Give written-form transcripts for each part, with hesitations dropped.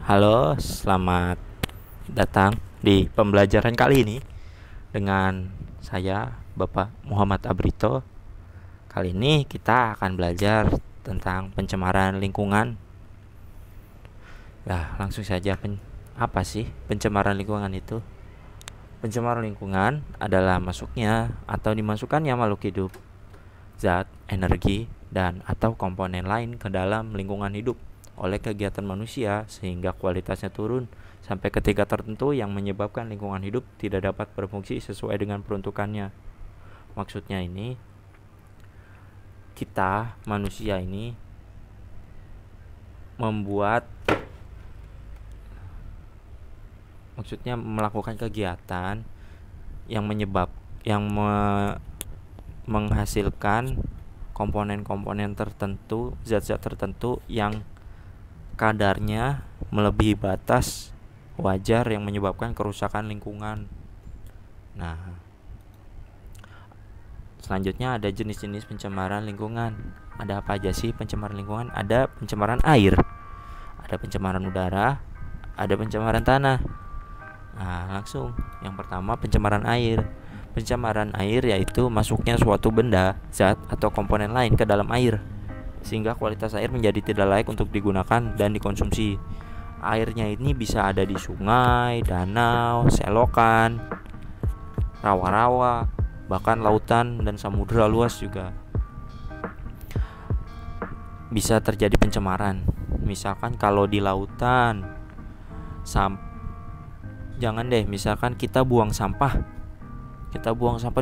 Halo, selamat datang di pembelajaran kali ini dengan saya, Bapak Muhammad Abrito. Kali ini kita akan belajar tentang pencemaran lingkungan. Nah, langsung saja, apa sih pencemaran lingkungan itu? Pencemaran lingkungan adalah masuknya atau dimasukkannya makhluk hidup, zat, energi, dan atau komponen lain ke dalam lingkungan hidup oleh kegiatan manusia sehingga kualitasnya turun sampai ke tingkat tertentu yang menyebabkan lingkungan hidup tidak dapat berfungsi sesuai dengan peruntukannya. Maksudnya ini, kita manusia ini melakukan kegiatan yang menghasilkan komponen-komponen tertentu, zat-zat tertentu yang kadarnya melebihi batas wajar yang menyebabkan kerusakan lingkungan. Nah, selanjutnya ada jenis-jenis pencemaran lingkungan. Ada apa aja sih pencemaran lingkungan? Ada pencemaran air, ada pencemaran udara, ada pencemaran tanah. Nah, langsung yang pertama pencemaran air. Pencemaran air yaitu masuknya suatu benda, zat, atau komponen lain ke dalam air sehingga kualitas air menjadi tidak layak untuk digunakan dan dikonsumsi. Airnya ini bisa ada di sungai, danau, selokan, rawa-rawa, bahkan lautan dan samudera luas juga bisa terjadi pencemaran. Misalkan kalau di lautan, misalkan kita buang sampah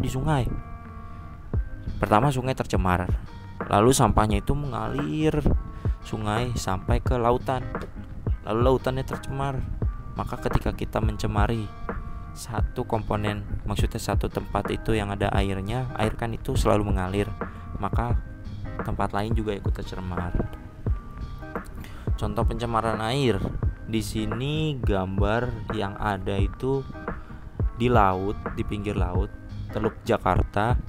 di sungai. Pertama, sungai tercemar, lalu sampahnya itu mengalir sungai sampai ke lautan, lalu lautannya tercemar. Maka ketika kita mencemari satu komponen, maksudnya satu tempat itu yang ada airnya, air kan itu selalu mengalir, maka tempat lain juga ikut tercemar. Contoh pencemaran air, di sini gambar yang ada itu di laut, di pinggir laut, Teluk Jakarta,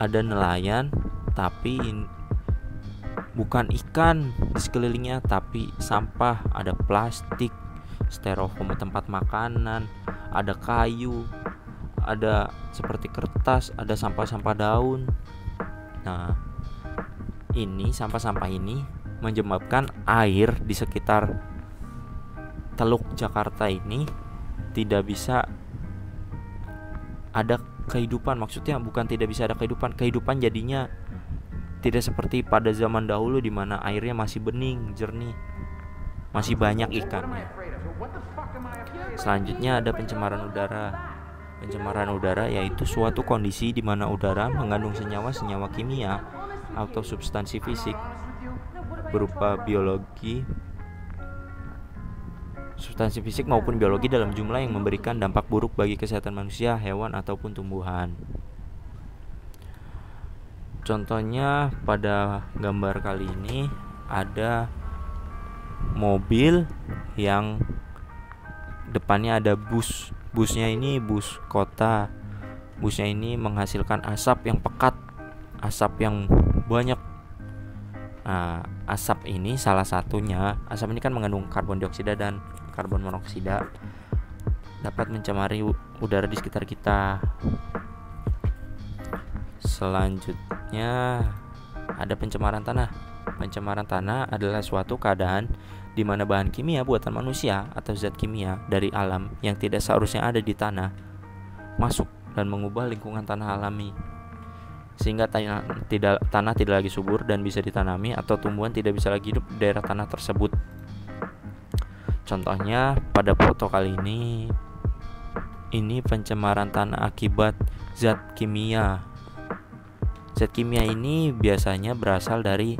ada nelayan, tapi bukan ikan di sekelilingnya, tapi sampah. Ada plastik, styrofoam tempat makanan, ada kayu, ada seperti kertas, ada sampah-sampah daun. Nah, ini sampah-sampah ini menyebabkan air di sekitar Teluk Jakarta ini tidak bisa ada kehidupan. Maksudnya bukan tidak bisa ada kehidupan jadinya tidak seperti pada zaman dahulu di mana airnya masih bening, jernih, masih banyak ikannya. Selanjutnya ada pencemaran udara. Pencemaran udara yaitu suatu kondisi di mana udara mengandung senyawa-senyawa kimia atau substansi fisik berupa substansi fisik maupun biologi dalam jumlah yang memberikan dampak buruk bagi kesehatan manusia, hewan, ataupun tumbuhan. Contohnya pada gambar kali ini ada mobil yang depannya ada bus. Busnya ini bus kota. Busnya ini menghasilkan asap yang pekat, asap yang banyak. Nah, asap ini salah satunya, asap ini kan mengandung karbon dioksida dan karbon monoksida, dapat mencemari udara di sekitar kita. Selanjutnya ada pencemaran tanah. Pencemaran tanah adalah suatu keadaan di mana bahan kimia buatan manusia atau zat kimia dari alam yang tidak seharusnya ada di tanah masuk dan mengubah lingkungan tanah alami, sehingga tanah tidak lagi subur dan bisa ditanami, atau tumbuhan tidak bisa lagi hidup di daerah tanah tersebut. Contohnya pada foto kali ini pencemaran tanah akibat zat kimia. Zat kimia ini biasanya berasal dari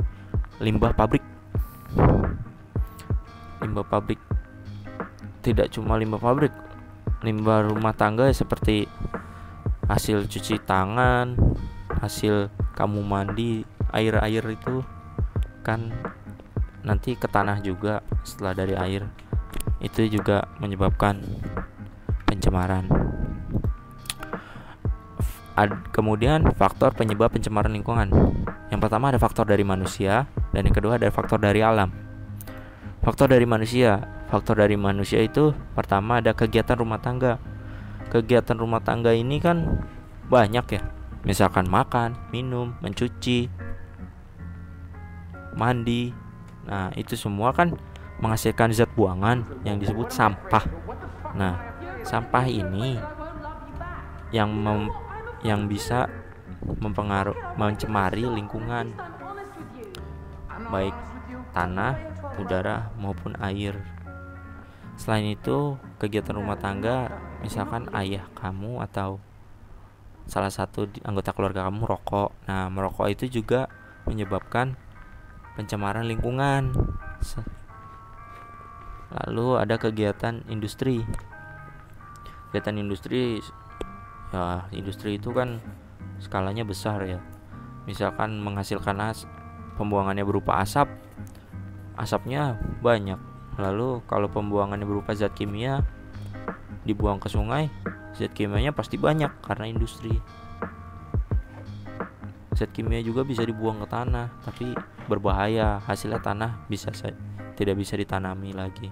limbah pabrik. Limbah pabrik, tidak cuma limbah pabrik, limbah rumah tangga seperti hasil cuci tangan, hasil kamu mandi, air itu kan nanti ke tanah juga setelah dari air. Itu juga menyebabkan pencemaran. Kemudian faktor penyebab pencemaran lingkungan. Yang pertama ada faktor dari manusia, dan yang kedua ada faktor dari alam. Faktor dari manusia. Faktor dari manusia itu pertama ada kegiatan rumah tangga. Kegiatan rumah tangga ini kan banyak ya. Misalkan makan, minum, mencuci, mandi. Nah, itu semua kan menghasilkan zat buangan yang disebut sampah. Nah, sampah ini yang bisa mencemari lingkungan, baik tanah, udara maupun air. Selain itu, kegiatan rumah tangga, misalkan ayah kamu atau salah satu anggota keluarga kamu merokok. Nah, merokok itu juga menyebabkan pencemaran lingkungan. Lalu ada kegiatan industri. Kegiatan industri, ya industri itu kan skalanya besar ya. Misalkan menghasilkan pembuangannya berupa asap, asapnya banyak. Lalu kalau pembuangannya berupa zat kimia, dibuang ke sungai, zat kimianya pasti banyak karena industri. Zat kimia juga bisa dibuang ke tanah, tapi berbahaya, hasilnya tanah tidak bisa ditanami lagi.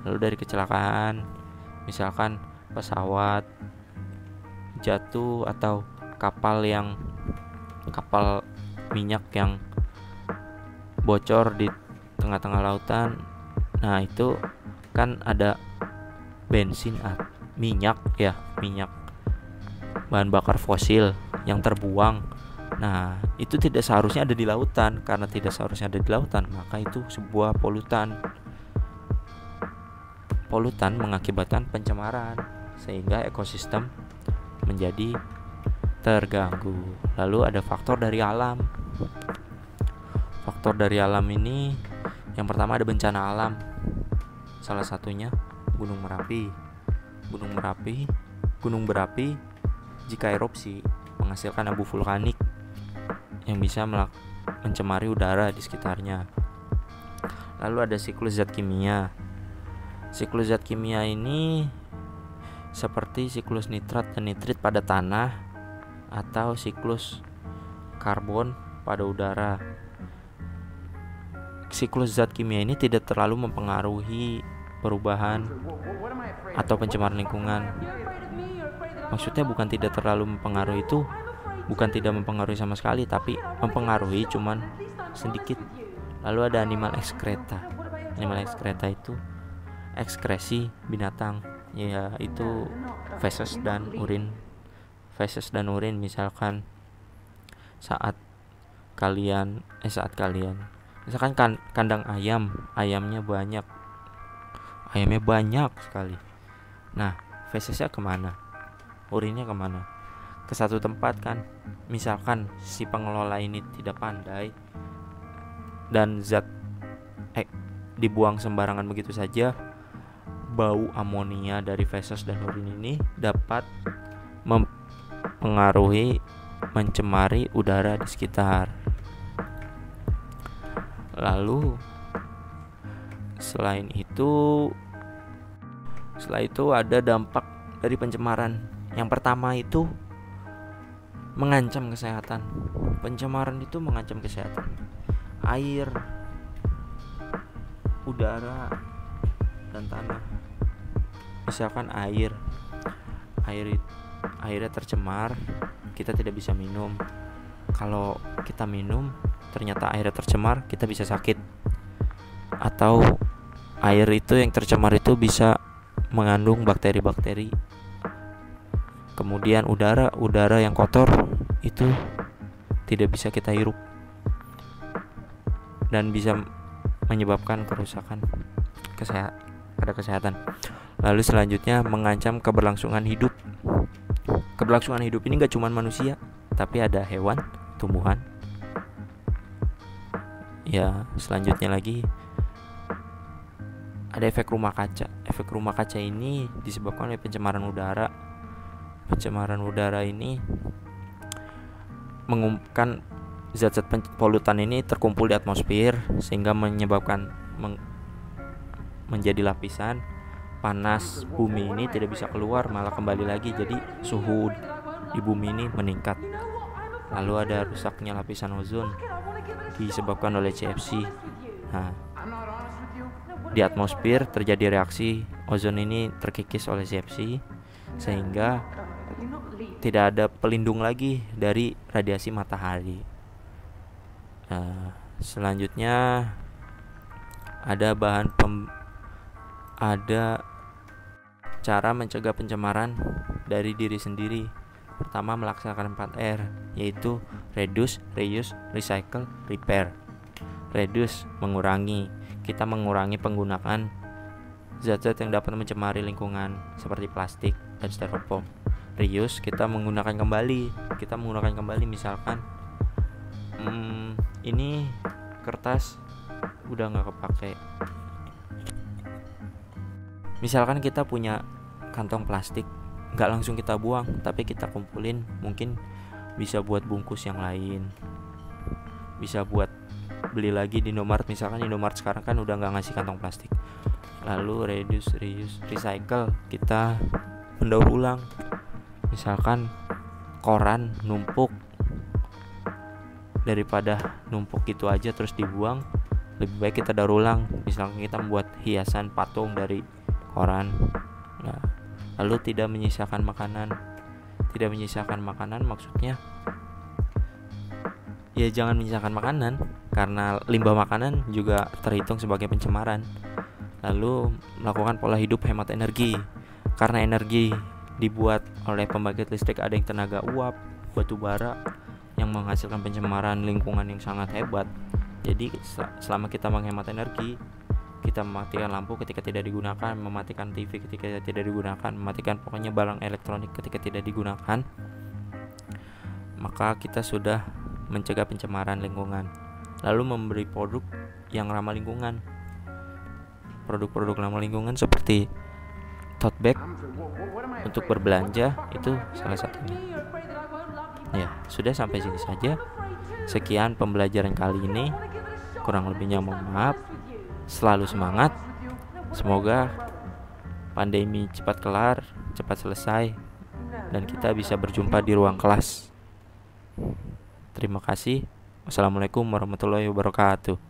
Lalu dari kecelakaan, misalkan pesawat jatuh atau kapal minyak yang bocor di tengah-tengah lautan. Nah, itu kan ada bensin, minyak bahan bakar fosil yang terbuang. Nah, itu tidak seharusnya ada di lautan. Karena tidak seharusnya ada di lautan, maka itu sebuah polutan mengakibatkan pencemaran, sehingga ekosistem menjadi terganggu. Lalu ada faktor dari alam. Faktor dari alam ini, yang pertama ada bencana alam. Salah satunya Gunung berapi jika erupsi menghasilkan abu vulkanik yang bisa mencemari udara di sekitarnya. Lalu ada siklus zat kimia. Siklus zat kimia ini seperti siklus nitrat dan nitrit pada tanah atau siklus karbon pada udara. Siklus zat kimia ini tidak terlalu mempengaruhi perubahan atau pencemaran lingkungan. Maksudnya bukan tidak terlalu mempengaruhi, itu bukan tidak mempengaruhi sama sekali, tapi mempengaruhi cuman sedikit. Lalu ada animal excreta. Animal excreta itu ekskresi binatang, yaitu feses dan urin. Misalkan saat kalian misalkan kandang ayamnya banyak sekali. Nah, fesesnya kemana? Urinnya kemana? Ke satu tempat kan. Misalkan si pengelola ini tidak pandai dan zat dibuang sembarangan begitu saja, bau amonia dari feses dan urin ini dapat mempengaruhi, mencemari udara di sekitar. Lalu setelah itu ada dampak dari pencemaran. Yang pertama itu mengancam kesehatan. Pencemaran itu mengancam kesehatan. Air, udara, dan tanah. Misalkan airnya tercemar, kita tidak bisa minum. Kalau kita minum ternyata airnya tercemar, kita bisa sakit. Atau air itu yang tercemar itu bisa mengandung bakteri-bakteri. Kemudian udara yang kotor itu tidak bisa kita hirup dan bisa menyebabkan kerusakan pada kesehatan. Lalu selanjutnya mengancam keberlangsungan hidup. Keberlangsungan hidup ini gak cuma manusia, tapi ada hewan, tumbuhan. Ya, selanjutnya lagi ada efek rumah kaca. Efek rumah kaca ini disebabkan oleh pencemaran udara. Pencemaran udara ini mengumumkan zat-zat polutan ini terkumpul di atmosfer sehingga menyebabkan menjadi lapisan panas bumi ini tidak bisa keluar, malah kembali lagi, jadi suhu di bumi ini meningkat. Lalu ada rusaknya lapisan ozon disebabkan oleh CFC. Nah, di atmosfer terjadi reaksi ozon ini terkikis oleh CFC sehingga tidak ada pelindung lagi dari radiasi matahari. Selanjutnya ada cara mencegah pencemaran dari diri sendiri. Pertama, melaksanakan 4R, yaitu reduce, reuse, recycle, repair. Reduce, mengurangi. Kita mengurangi penggunaan zat-zat yang dapat mencemari lingkungan seperti plastik dan styrofoam. Reuse, kita menggunakan kembali. Misalkan ini kertas udah nggak kepake. Misalkan kita punya kantong plastik, nggak langsung kita buang, tapi kita kumpulin, mungkin bisa buat bungkus yang lain, bisa buat beli lagi di Indomaret. Misalkan Indomaret sekarang kan udah nggak ngasih kantong plastik. Lalu reduce, reuse, recycle, kita mendaur ulang. Misalkan koran numpuk, daripada numpuk gitu aja terus dibuang, lebih baik kita daur ulang. Misalkan kita membuat hiasan patung dari koran. Nah, lalu tidak menyisakan makanan maksudnya ya jangan menyisakan makanan, karena limbah makanan juga terhitung sebagai pencemaran. Lalu melakukan pola hidup hemat energi, karena energi dibuat oleh pembangkit listrik ada yang tenaga uap, batu bara, yang menghasilkan pencemaran lingkungan yang sangat hebat. Jadi selama kita menghemat energi, kita mematikan lampu ketika tidak digunakan, mematikan TV ketika tidak digunakan, mematikan pokoknya barang elektronik ketika tidak digunakan, maka kita sudah mencegah pencemaran lingkungan. Lalu memberi produk yang ramah lingkungan. Produk-produk ramah lingkungan seperti tote bag untuk berbelanja itu salah satunya. Ya, sudah sampai sini saja. Sekian pembelajaran kali ini. Kurang lebihnya mohon maaf. Selalu semangat. Semoga pandemi cepat kelar, cepat selesai, dan kita bisa berjumpa di ruang kelas. Terima kasih. Wassalamualaikum warahmatullahi wabarakatuh.